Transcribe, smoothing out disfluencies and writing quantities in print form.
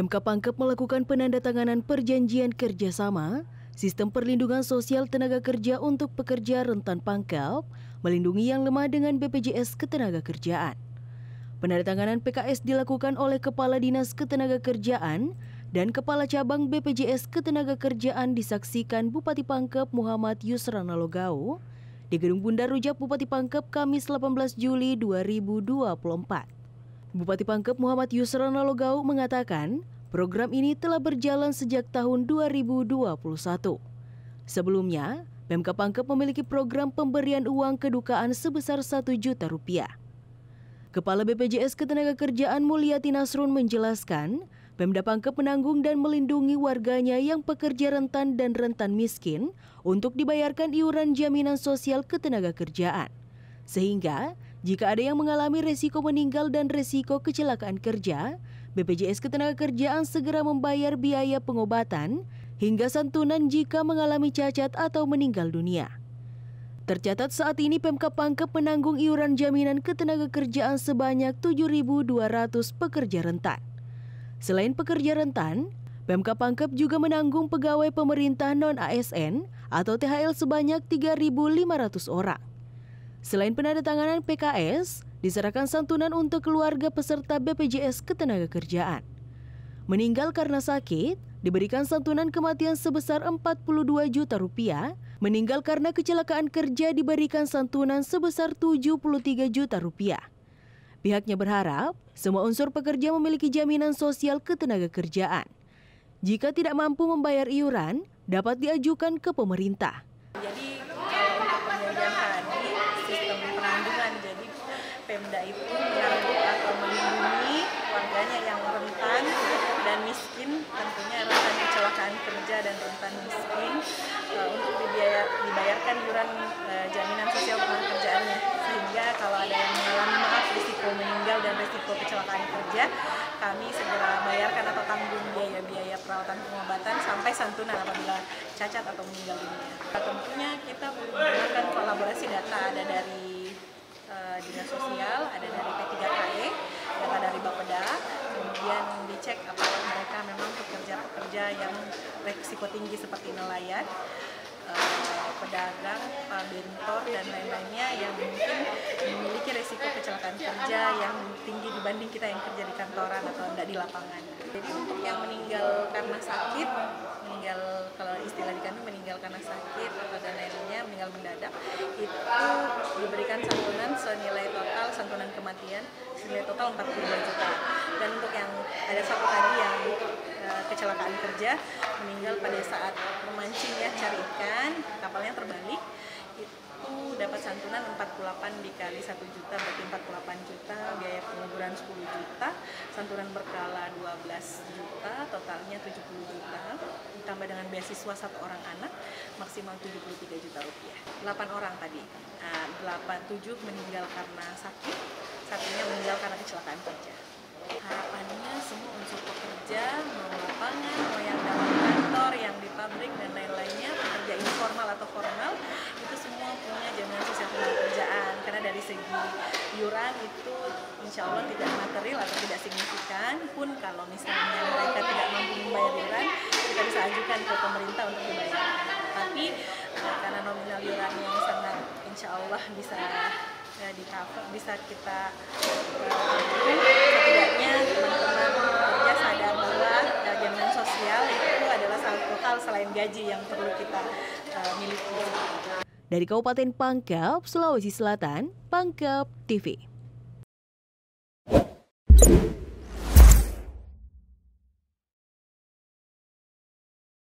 Pemkab Pangkep melakukan penandatanganan perjanjian kerjasama Sistem Perlindungan Sosial Tenaga Kerja untuk pekerja rentan pangkep, melindungi yang lemah dengan BPJS Ketenagakerjaan. Penandatanganan PKS dilakukan oleh Kepala Dinas Ketenagakerjaan dan Kepala Cabang BPJS Ketenagakerjaan disaksikan Bupati Pangkep Muhammad Yusrana Logau di Gedung Bundar Rujak Bupati Pangkep Kamis 18 Juli 2024. Bupati Pangkep Muhammad Yusrana Logau mengatakan program ini telah berjalan sejak tahun 2021. Sebelumnya, Pemkab Pangkep memiliki program pemberian uang kedukaan sebesar Rp1 juta. Kepala BPJS Ketenagakerjaan Mulyati Nasrun menjelaskan, Pemda Pangkep menanggung dan melindungi warganya yang pekerja rentan dan rentan miskin untuk dibayarkan iuran jaminan sosial ketenagakerjaan. Sehingga, jika ada yang mengalami resiko meninggal dan resiko kecelakaan kerja, BPJS Ketenagakerjaan segera membayar biaya pengobatan hingga santunan jika mengalami cacat atau meninggal dunia. Tercatat saat ini Pemkab Pangkep menanggung iuran jaminan ketenagakerjaan sebanyak 7.200 pekerja rentan. Selain pekerja rentan, Pemkab Pangkep juga menanggung pegawai pemerintah non-ASN atau THL sebanyak 3.500 orang. Selain penandatanganan PKS, diserahkan santunan untuk keluarga peserta BPJS Ketenagakerjaan. Meninggal karena sakit, diberikan santunan kematian sebesar Rp42 juta. Meninggal karena kecelakaan kerja diberikan santunan sebesar Rp73 juta. Pihaknya berharap semua unsur pekerja memiliki jaminan sosial ketenagakerjaan. Jika tidak mampu membayar iuran, dapat diajukan ke pemerintah. Jadi untuk pembayaran tadi sistem penanggungan, jadi Pemda itu menanggung atau melindungi warganya yang rentan dan miskin, tentunya rentan kecelakaan kerja dan rentan miskin untuk dibayarkan iuran jaminan sosial ketenagakerjaannya, sehingga kalau ada yang mengalami risiko meninggal dan risiko kecelakaan kerja, kami segera bayarkan atau tanggung biaya perawatan pengobatan sampai santunan apabila cacat atau meninggal dunia. Tentunya kita menggunakan kolaborasi data, ada dari Dinas Sosial, ada dari P3KE, data dari Bapeda, kemudian dicek apakah mereka memang pekerja-pekerja yang risiko tinggi seperti nelayan, pedagang, bentor, dan lain-lainnya yang mungkin memiliki risiko kecelakaan kerja yang tinggi dibanding kita yang kerja di kantoran atau tidak di lapangan. Jadi untuk yang meninggal karena sakit, kalau istilah di kantor meninggal karena sakit atau dan lainnya, meninggal mendadak, itu diberikan santunan senilai total, santunan kematian senilai total Rp42 juta. Dan untuk yang ada satu tadi yang kecelakaan kerja, meninggal pada saat memancing cari ikan, kapalnya terbalik, itu dapat santunan 48 dikali 1 juta, berarti 48 juta, biaya penguburan 10 juta, santunan berkala 12 juta, totalnya 70 juta, ditambah dengan beasiswa 1 orang anak, maksimal Rp73 juta. 8 orang tadi, 7 meninggal karena sakit, 1-nya meninggal karena kecelakaan kerja. Harapannya semua unsur pekerja, mau lapangan, mau yang dalam kantor, yang di pabrik, dan lain-lainnya, pekerja informal atau formal, itu semua punya jaminan sosial ketenagakerjaan. Karena dari segi iuran itu insya Allah tidak material atau tidak signifikan, pun kalau misalnya mereka tidak mampu membayar iuran, kita bisa ajukan ke pemerintah untuk dibayar. Tapi karena nominal iurannya yang sangat insya Allah bisa di-cover, bisa kita setidaknya teman-teman pekerja sadar bahwa jaminan sosial itu adalah satu hal selain gaji yang perlu kita miliki. Dari Kabupaten Pangkep, Sulawesi Selatan, Pangkep TV.